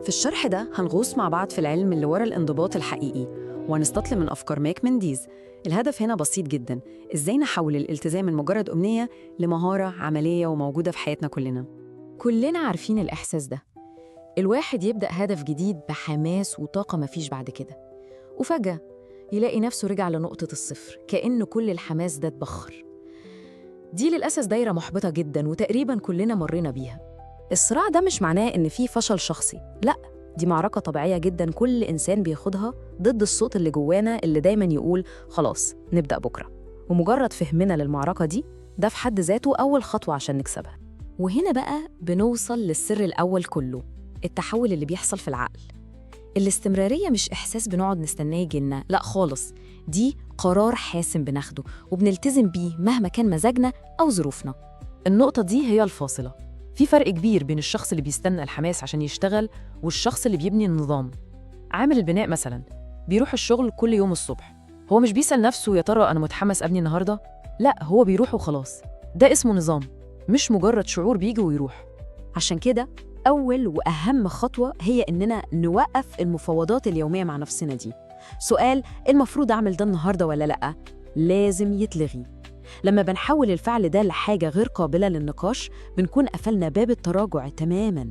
في الشرح ده هنغوص مع بعض في العلم اللي ورا الانضباط الحقيقي، وهنستطلع من أفكار ماك منديز. الهدف هنا بسيط جداً، إزاي نحول الالتزام من مجرد أمنية لمهارة عملية وموجودة في حياتنا كلنا. كلنا عارفين الإحساس ده. الواحد يبدأ هدف جديد بحماس وطاقة مفيش بعد كده، وفجأة يلاقي نفسه رجع لنقطة الصفر، كأنه كل الحماس ده اتبخر. دي للأسف دايرة محبطة جداً، وتقريباً كلنا مرينا بيها. الصراع ده مش معناه إن في فشل شخصي، لأ، دي معركة طبيعية جداً كل إنسان بياخدها ضد الصوت اللي جوانا اللي دايماً يقول خلاص نبدأ بكرة. ومجرد فهمنا للمعركة دي ده في حد ذاته أول خطوة عشان نكسبها. وهنا بقى بنوصل للسر الأول كله، التحول اللي بيحصل في العقل. الاستمرارية مش إحساس بنقعد نستناه يجيلنا، لأ خالص، دي قرار حاسم بناخده وبنلتزم بيه مهما كان مزاجنا أو ظروفنا. النقطة دي هي الفاصلة. في فرق كبير بين الشخص اللي بيستنى الحماس عشان يشتغل والشخص اللي بيبني النظام. عامل البناء مثلا بيروح الشغل كل يوم الصبح، هو مش بيسأل نفسه يا ترى أنا متحمس أبني النهاردة؟ لأ، هو بيروح وخلاص. ده اسمه نظام، مش مجرد شعور بيجي ويروح. عشان كده أول وأهم خطوة هي إننا نوقف المفاوضات اليومية مع نفسنا دي. سؤال المفروض أعمل ده النهاردة ولا لأ لازم يتلغي. لما بنحول الفعل ده لحاجة غير قابلة للنقاش بنكون قفلنا باب التراجع تماماً.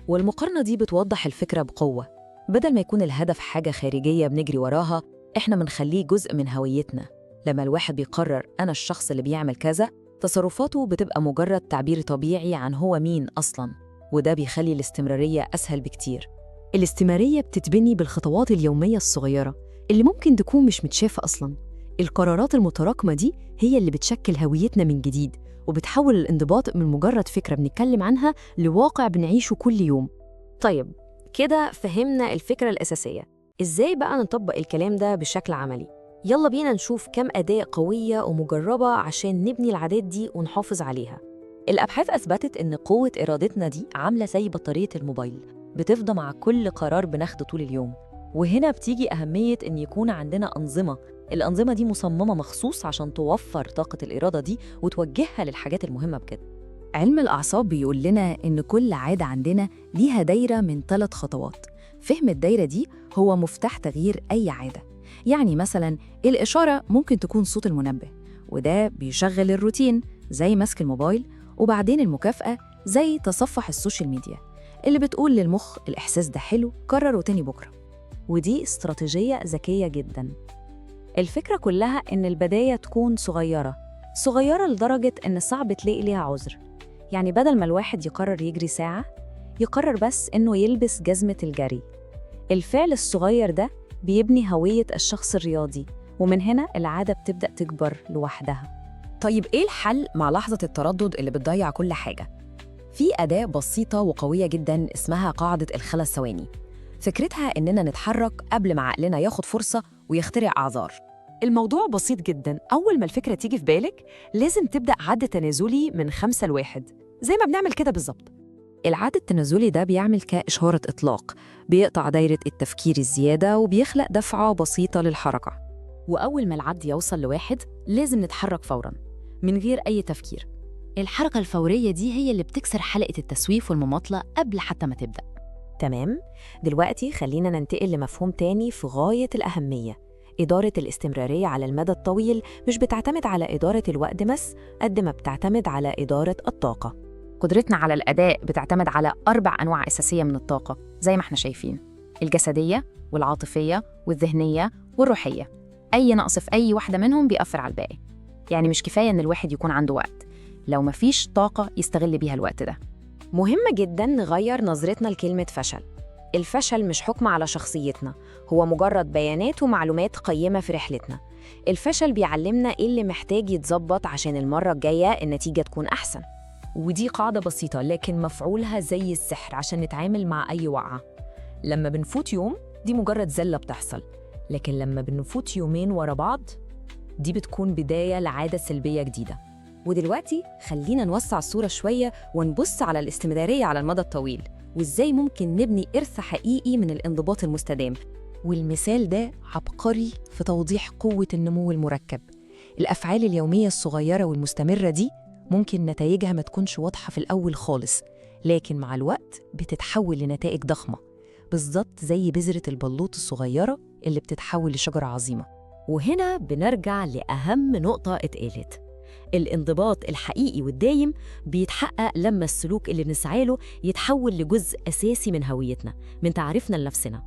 والمقارنة دي بتوضح الفكرة بقوة. بدل ما يكون الهدف حاجة خارجية بنجري وراها، إحنا بنخليه جزء من هويتنا. لما الواحد بيقرر أنا الشخص اللي بيعمل كذا، تصرفاته بتبقى مجرد تعبير طبيعي عن هو مين أصلاً، وده بيخلي الاستمرارية أسهل بكتير. الاستمرارية بتتبني بالخطوات اليومية الصغيرة اللي ممكن تكون مش متشافة أصلاً. القرارات المتراكمة دي هي اللي بتشكل هويتنا من جديد، وبتحول الانضباط من مجرد فكرة بنتكلم عنها لواقع بنعيشه كل يوم. طيب كده فهمنا الفكرة الأساسية، إزاي بقى نطبق الكلام ده بشكل عملي؟ يلا بينا نشوف كم أداة قوية ومجربة عشان نبني العادات دي ونحافظ عليها. الأبحاث أثبتت إن قوة إرادتنا دي عاملة زي بطارية الموبايل، بتفضى مع كل قرار بناخده طول اليوم. وهنا بتيجي أهمية إن يكون عندنا أنظمة. الأنظمة دي مصممة مخصوص عشان توفر طاقة الإرادة دي وتوجهها للحاجات المهمة بجد. علم الأعصاب بيقول لنا إن كل عادة عندنا ليها دايرة من 3 خطوات. فهم الدايرة دي هو مفتاح تغيير أي عادة. يعني مثلاً الإشارة ممكن تكون صوت المنبه، وده بيشغل الروتين زي مسك الموبايل، وبعدين المكافأة زي تصفح السوشيال ميديا اللي بتقول للمخ الإحساس ده حلو، كرره تاني بكرة. ودي استراتيجية ذكية جداً. الفكرة كلها إن البداية تكون صغيرة لدرجة إن صعب تلاقي ليها عذر. يعني بدل ما الواحد يقرر يجري ساعة، يقرر بس إنه يلبس جزمة الجري. الفعل الصغير ده بيبني هوية الشخص الرياضي، ومن هنا العادة بتبدأ تكبر لوحدها. طيب إيه الحل مع لحظة التردد اللي بتضيع كل حاجة؟ في أداة بسيطة وقوية جداً اسمها قاعدة ال5 ثواني. فكرتها إننا نتحرك قبل ما عقلنا ياخد فرصة ويخترع أعذار. الموضوع بسيط جدا. أول ما الفكرة تيجي في بالك لازم تبدأ عد تنازلي من 5 ل1، زي ما بنعمل كده بالظبط. العد التنازلي ده بيعمل كإشارة إطلاق، بيقطع دايرة التفكير الزيادة وبيخلق دفعة بسيطة للحركة. وأول ما العد يوصل ل1 لازم نتحرك فوراً من غير أي تفكير. الحركة الفورية دي هي اللي بتكسر حلقة التسويف والمماطلة قبل حتى ما تبدأ. تمام، دلوقتي خلينا ننتقل لمفهوم تاني في غاية الأهمية. إدارة الاستمرارية على المدى الطويل مش بتعتمد على إدارة الوقت بس قد ما بتعتمد على إدارة الطاقة. قدرتنا على الأداء بتعتمد على 4 أنواع أساسية من الطاقة زي ما احنا شايفين: الجسدية والعاطفية والذهنية والروحية. أي نقص في أي واحدة منهم بيأثر على الباقي. يعني مش كفاية إن الواحد يكون عنده وقت لو مفيش طاقة يستغل بيها الوقت ده. مهم جداً نغير نظرتنا لكلمة فشل. الفشل مش حكم على شخصيتنا، هو مجرد بيانات ومعلومات قيمة في رحلتنا. الفشل بيعلمنا إيه اللي محتاج يتظبط عشان المرة الجاية النتيجة تكون أحسن. ودي قاعدة بسيطة لكن مفعولها زي السحر عشان نتعامل مع أي وقعة. لما بنفوت يوم دي مجرد زلة بتحصل، لكن لما بنفوت يومين ورا بعض دي بتكون بداية لعادة سلبية جديدة. ودلوقتي خلينا نوسع الصورة شوية ونبص على الاستمرارية على المدى الطويل، وإزاي ممكن نبني إرث حقيقي من الانضباط المستدام. والمثال ده عبقري في توضيح قوة النمو المركب. الأفعال اليومية الصغيرة والمستمرة دي ممكن نتائجها ما تكونش واضحة في الأول خالص، لكن مع الوقت بتتحول لنتائج ضخمة، بالظبط زي بذرة البلوط الصغيرة اللي بتتحول لشجرة عظيمة. وهنا بنرجع لأهم نقطة اتقالت: الانضباط الحقيقي والدايم بيتحقق لما السلوك اللي بنسعى له يتحول لجزء أساسي من هويتنا، من تعريفنا لنفسنا.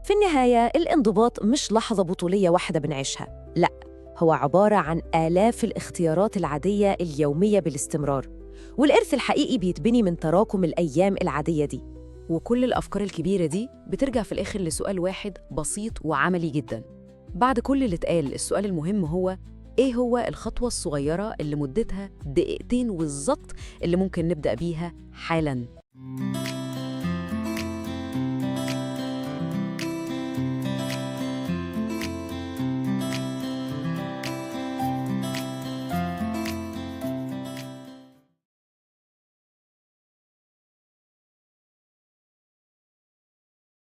في النهاية الانضباط مش لحظة بطولية واحدة بنعيشها، لأ، هو عبارة عن آلاف الاختيارات العادية اليومية بالاستمرار، والإرث الحقيقي بيتبني من تراكم الأيام العادية دي. وكل الأفكار الكبيرة دي بترجع في الآخر لسؤال واحد بسيط وعملي جداً. بعد كل اللي اتقال، السؤال المهم هو: إيه هو الخطوة الصغيرة اللي مدتها دقيقتين بالظبط اللي ممكن نبدأ بيها حالاً؟